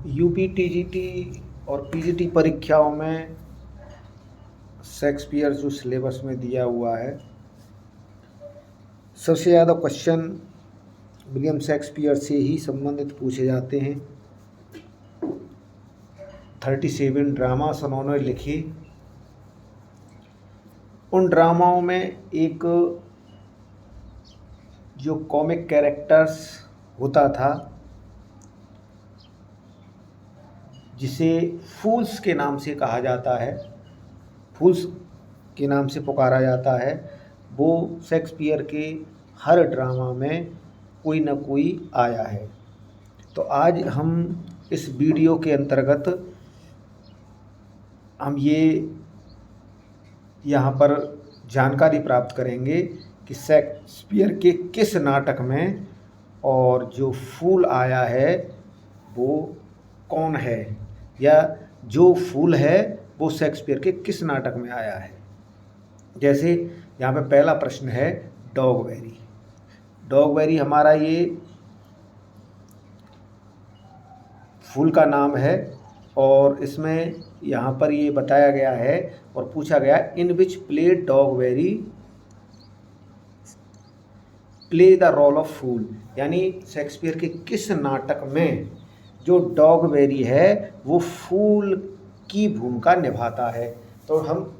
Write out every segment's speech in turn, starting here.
UP TGT और PGT परीक्षाओं में शेक्सपियर जो सिलेबस में दिया हुआ है, सबसे ज़्यादा क्वेश्चन विलियम शेक्सपियर से ही संबंधित पूछे जाते हैं। 37 ड्रामास उन्होंने लिखे। उन ड्रामाओं में एक जो कॉमिक कैरेक्टर्स होता था जिसे फूल्स के नाम से कहा जाता है, फूल्स के नाम से पुकारा जाता है, वो शेक्सपियर के हर ड्रामा में कोई न कोई आया है। तो आज हम इस वीडियो के अंतर्गत हम ये यहाँ पर जानकारी प्राप्त करेंगे कि शेक्सपियर के किस नाटक में और जो फूल आया है वो कौन है, या जो फूल है वो शेक्सपियर के किस नाटक में आया है। जैसे यहाँ पे पहला प्रश्न है डॉगबेरी। डॉगबेरी हमारा ये फूल का नाम है और इसमें यहाँ पर ये बताया गया है और पूछा गया in which play Dogberry play the role of fool, यानी शेक्सपियर के किस नाटक में जो डॉगबेरी है वो फूल की भूमिका निभाता है। तो हम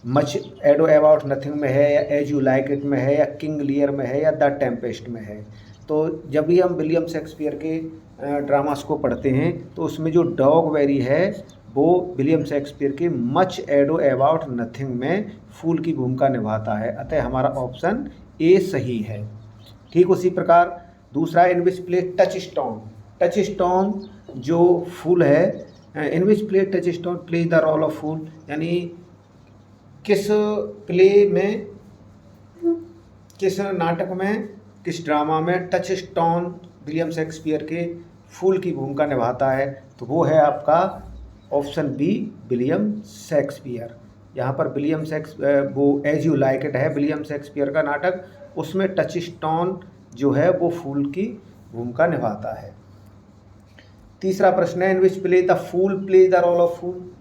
मच एडो अबाउट नथिंग में है, या एज यू लाइक इट में है, या किंग लियर में है, या द टेम्पेस्ट में है। तो जब भी हम विलियम शेक्सपियर के ड्रामास को पढ़ते हैं तो उसमें जो डॉगबेरी है वो विलियम शेक्सपियर के मच एडो अबाउट नथिंग में फूल की भूमिका निभाता है। अतः हमारा ऑप्शन ए सही है। ठीक उसी प्रकार दूसरा in which play Touchstone. Touchstone जो फूल है, in which play Touchstone play the role of fool, यानी किस प्ले में, किस नाटक में, किस ड्रामा में टच स्टोन विलियम शेक्सपियर के फूल की भूमिका निभाता है। तो वो है आपका ऑप्शन बी विलियम शेक्सपियर। यहाँ पर विलियम वो एज यू लाइक इट है विलियम शेक्सपियर का नाटक, उसमें टच स्टोन जो है वो फूल की भूमिका निभाता है। तीसरा प्रश्न है in which play the fool play the role of fool,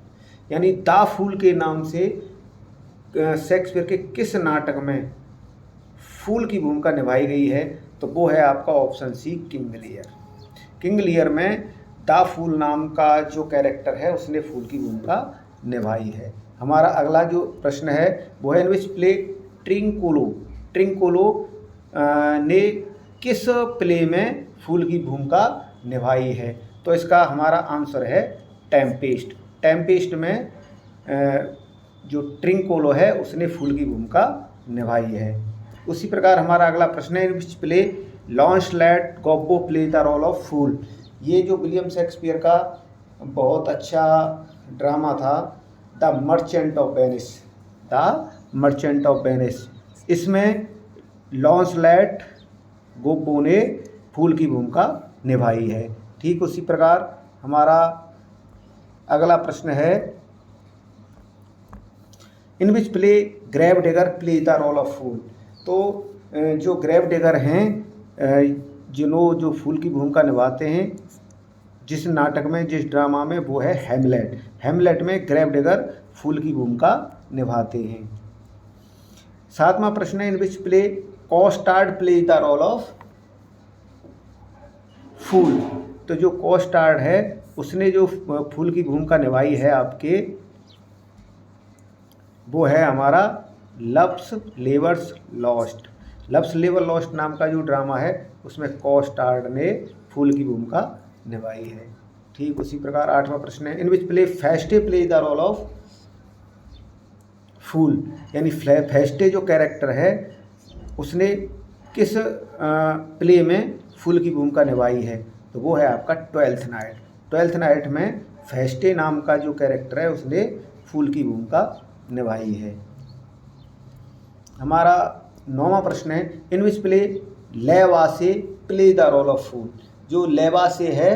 यानी द फूल के नाम से शेक्सपियर के किस नाटक में फूल की भूमिका निभाई गई है। तो वो है आपका option C King Lear. King Lear में द फूल नाम का जो कैरेक्टर है उसने फूल की भूमिका निभाई है। हमारा अगला जो प्रश्न है वो है in which play Trinculo. Trinculo ने किस प्ले में फूल की भूमिका निभाई है। तो इसका हमारा आंसर है टेम्पेस्ट। टेम्पेस्ट में जो ट्रिंकोलो है उसने फूल की भूमिका निभाई है। उसी प्रकार हमारा अगला प्रश्न है in which play Launcelot Gobbo play the role of fool. ये जो विलियम शेक्सपियर का बहुत अच्छा ड्रामा था the Merchant of Venice, the Merchant of Venice, इसमें लॉन्सलैट गॉब्बो ने फूल की भूमिका निभाई है। ठीक उसी प्रकार हमारा अगला प्रश्न है in which play grave digger play the role of fool. तो जो ग्रेव डिगर हैं जो फूल की भूमिका निभाते हैं जिस नाटक में, जिस ड्रामा में, वो है हैमलेट। हैमलेट में ग्रेव डिगर फूल की भूमिका निभाते हैं। सातवां प्रश्न है in which play Costard play the role of fool. तो जो कॉस्टार्ड है उसने जो फूल की भूमिका निभाई है आपके, वो है हमारा लव्स लेवर्स लॉस्ट। लव्स लेवर लॉस्ट नाम का जो ड्रामा है उसमें कॉस्टार्ड ने फूल की भूमिका निभाई है। ठीक उसी प्रकार आठवां प्रश्न है in which play Feste play the role of fool, यानी फेस्टे जो कैरेक्टर है उसने किस प्ले में फूल की भूमिका निभाई है। तो वो है आपका ट्वेल्थ नाइट। ट्वेल्थ नाइट में फेस्टे नाम का जो कैरेक्टर है उसने फूल की भूमिका निभाई है। हमारा नौवां प्रश्न है in which play Lavache play the role of fool. जो लेवासे है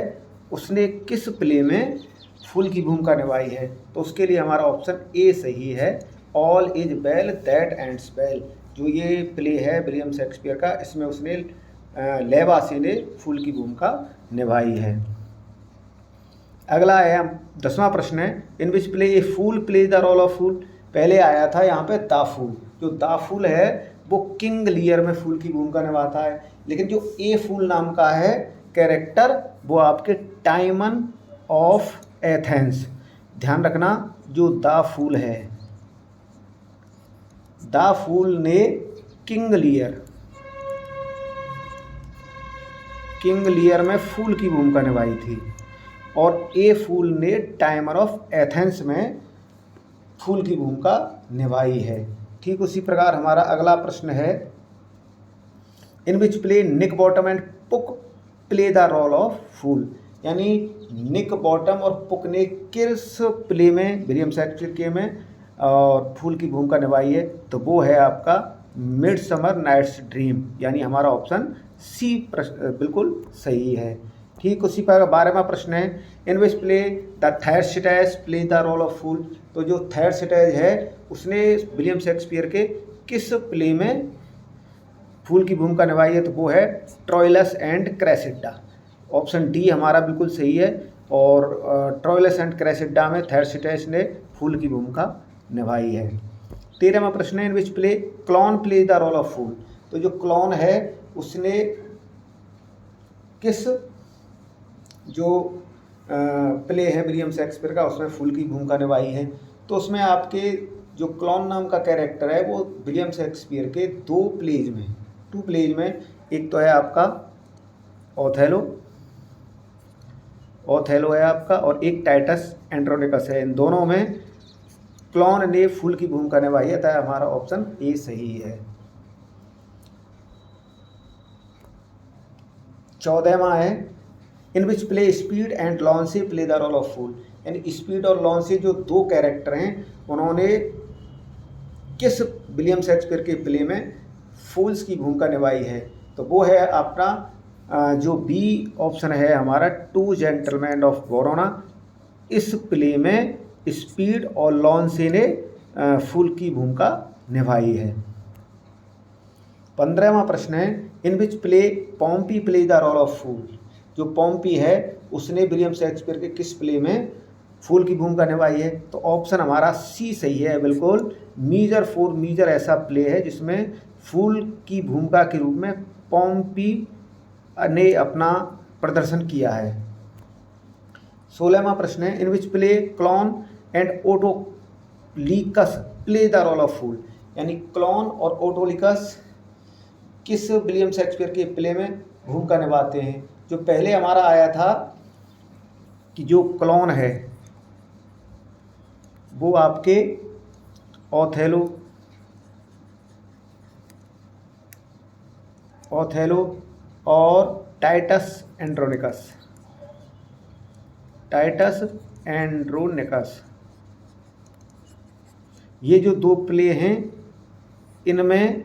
उसने किस प्ले में फूल की भूमिका निभाई है। तो उसके लिए हमारा ऑप्शन ए सही है, all is well that ends well. जो ये प्ले है विलियम शेक्सपियर का, इसमें उसने लेवासे ने फूल की भूमिका निभाई है। अगला है 10वां प्रश्न है, in which play a fool play the role of fool. पहले आया था यहाँ पे द फूल। जो द फूल है वो किंग लियर में फूल की भूमिका निभाता है, लेकिन जो ए फूल नाम का है कैरेक्टर वो आपके टाइमन ऑफ एथेंस। ध्यान रखना, जो द फूल है, द फूल ने किंग लियर में फूल की भूमिका निभाई थी, और ए फूल ने टाइमर ऑफ एथेंस में फूल की भूमिका निभाई है। ठीक उसी प्रकार हमारा अगला प्रश्न है, in which play Nick Bottom and Puck play the role of fool. यानी निक बॉटम और पुक ने किस प्ले में, विलियम शेक्सपियर के में, और फूल की भूमिका निभाई है, तो वो है आपका मिडसमर नाइट्स ड्रीम। यानी हमारा ऑप्शन सी बिल्कुल सही है। ठीक उसी पर 12वां प्रश्न है, in which play the Thersites play the role of fool. तो जो थेरसिटाइस है उसने विलियम शेक्सपियर के किस प्ले में फूल की भूमिका निभाई है, तो वो है Troilus and Cressida. Option D हमारा बिल्कुल सही है, और ट्रोइलस एंड क्रेसिडा में थेरसिटाइस ने फूल की भूमिका निभाई है। 13वां प्रश्न है, in which play Clown play the role of fool. तो जो क्लॉन है उसने किस जो प्ले है विलियम शेक्सपियर का उसमें फूल की भूमिका निभाई है। तो उसमें आपके जो क्लॉन नाम का कैरेक्टर है वो विलियम शेक्सपियर के टू प्लेज में, एक तो है आपका ओथेलो है आपका, और एक टाइटस एंड्रोनिकस है। इन दोनों में क्लॉन ने फूल की भूमिका निभाई है, तो हमारा ऑप्शन ए सही है। 14वां है, in which play Speed and Launce play the role of fool. यानी स्पीड और लॉन्सी जो दो कैरेक्टर हैं उन्होंने किस विलियम शेक्सपियर के प्ले में फूल्स की भूमिका निभाई है, तो वो है अपना जो बी ऑप्शन है हमारा, टू जेंटलमैन ऑफ वरोना। इस प्ले में स्पीड और लॉन्सी ने फूल की भूमिका निभाई है। 15वां प्रश्न है, in which play Pompey play the role of fool. जो पॉम्पी है उसने विलियम शेक्सपियर के किस प्ले में फूल की भूमिका निभाई है, तो ऑप्शन हमारा सी सही है बिल्कुल। मीजर फॉर मीजर ऐसा प्ले है जिसमें फूल की भूमिका के रूप में पॉम्पी ने अपना प्रदर्शन किया है। 16वां प्रश्न है, in which play Clown and Autolycus play the role of fool. यानी क्लॉन और ओटोलिकस किस विलियम शेक्सपियर के प्ले में भूमिका निभाते हैं। जो पहले हमारा आया था कि जो क्लॉन है वो आपके ओथेलो और टाइटस एंड्रोनिकस, ये जो दो प्ले हैं इनमें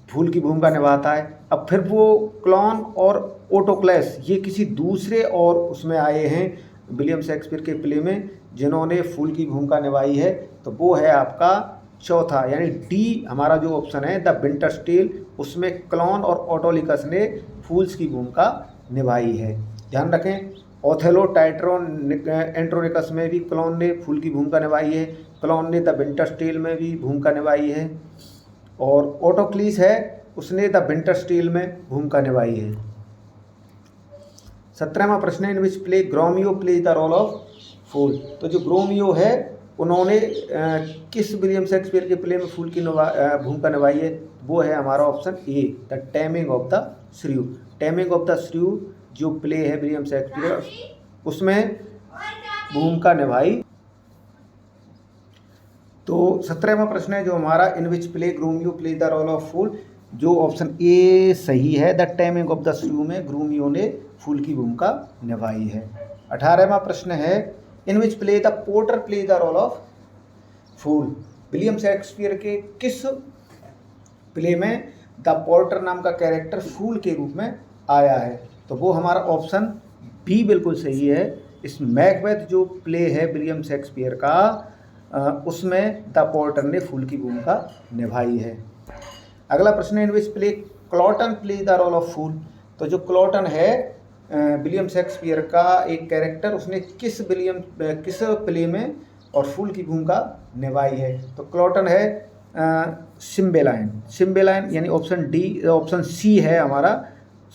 फूल की भूमिका निभाता है। अब फिर वो क्लॉन और ओटोक्लेस ये किसी दूसरे और उसमें आए हैं विलियम शेक्सपियर के प्ले में जिन्होंने फूल की भूमिका निभाई है, तो वो है आपका चौथा, यानी डी हमारा जो ऑप्शन है द विंटर्स टेल। उसमें क्लॉन और ओटोलिकस ने फूल्स की भूमिका निभाई है। ध्यान रखें, ओथेलो एंड्रोनिकस में भी क्लॉन ने फूल की भूमिका निभाई है, क्लॉन ने द विंटर्स टेल में भी भूमिका निभाई है, और ओटोक्लीस है उसने द विंटर्स टेल में भूमिका निभाई है। 17वां प्रश्न है, in which play Grumio play the role of fool. तो जो ग्रोमियो है उन्होंने किस विलियम शेक्सपियर के प्ले में फूल की भूमिका निभाई है, वो है हमारा option A the Taming of the Shrew. Taming of the Shrew जो प्ले है विलियम शेक्सपियर उसमें भूमिका निभाई। तो 17वां प्रश्न है जो हमारा, in which play Grumio play the role of fool. जो ऑप्शन ए सही है, the Taming of the Shrew में ग्रोमियो ने फूल की भूमिका निभाई है। 18वां प्रश्न है, in which play the Porter play the role of fool. William Shakespeare के किस प्ले में द पोर्टर नाम का कैरेक्टर फूल के रूप में आया है, तो वो हमारा ऑप्शन बी बिल्कुल सही है। इस मैकबेथ जो प्ले है विलियम शेक्सपियर का उसमें द पोर्टर ने फूल की भूमिका निभाई है। अगला प्रश्न है, in which play Cloten play the role of fool. तो जो क्लॉटन है विलियम शेक्सपियर का एक कैरेक्टर, उसने किस प्ले में और फूल की भूमिका निभाई है? तो क्लॉटन है सिम्बेलाइन। सिम्बेलाइन यानी ऑप्शन सी है हमारा।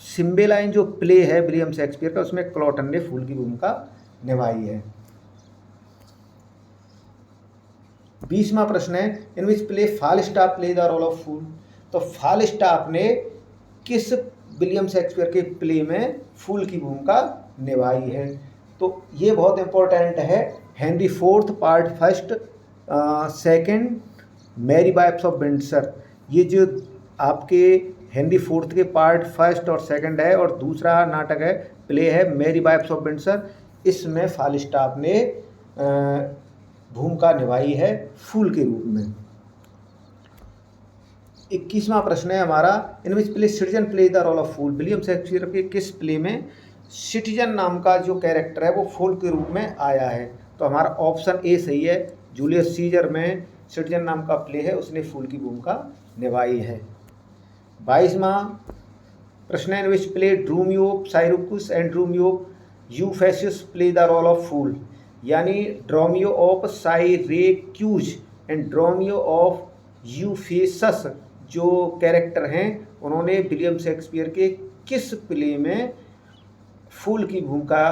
सिम्बेलाइन जो प्ले है विलियम शेक्सपियर का, उसमें क्लॉटन ने फूल की भूमिका निभाई है। 20वां प्रश्न है, in which play Falstaff play the role of fool. तो फालस्टाफ ने किस विलियम शेक्सपियर के प्ले में फूल की भूमिका निभाई है? तो ये बहुत इंपॉर्टेंट है। Henry IV part first, second, Merry Wives of Windsor. ये जो आपके हेनरी IV के पार्ट फर्स्ट और सेकंड है, और दूसरा नाटक है, प्ले है मैरी वाइफ्स ऑफ विंडसर। इसमें फालस्टाफ ने भूमिका निभाई है फूल के रूप में। 21वां प्रश्न है हमारा, in which play citizen play the role of fool. William Shakespeare के किस प्ले में सिटीजन नाम का जो कैरेक्टर है वो फूल के रूप में आया है? तो हमारा ऑप्शन ए सही है। जूलियस सीजर में सिटीजन नाम का प्ले है, उसने फूल की भूमिका निभाई है। 22वां प्रश्न है, in which play Dromio Syracuse and Dromio Ephesus play the role of fool. यानी Dromio of Syracuse and Dromio of Ephesus जो कैरेक्टर हैं, उन्होंने विलियम शेक्सपियर के किस प्ले में फूल की भूमिका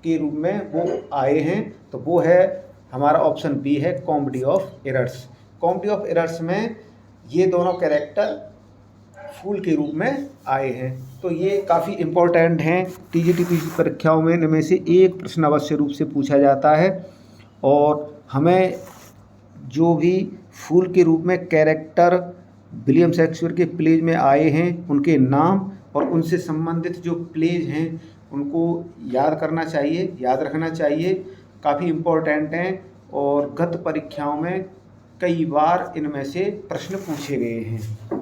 के रूप में वो आए हैं? तो वो है हमारा ऑप्शन बी है, comedy of errors. Comedy of errors में ये दोनों कैरेक्टर फूल के रूप में आए हैं। तो ये काफ़ी इम्पोर्टेंट हैं। TGT-PC परीक्षाओं में इनमें से एक प्रश्न अवश्य रूप से पूछा जाता है, और हमें जो भी फूल के रूप में कैरेक्टर विलियम शेक्सपियर के प्लेज में आए हैं, उनके नाम और उनसे संबंधित जो प्लेज हैं उनको याद करना चाहिए, याद रखना चाहिए। काफ़ी इम्पोर्टेंट हैं और गत परीक्षाओं में कई बार इनमें से प्रश्न पूछे गए हैं।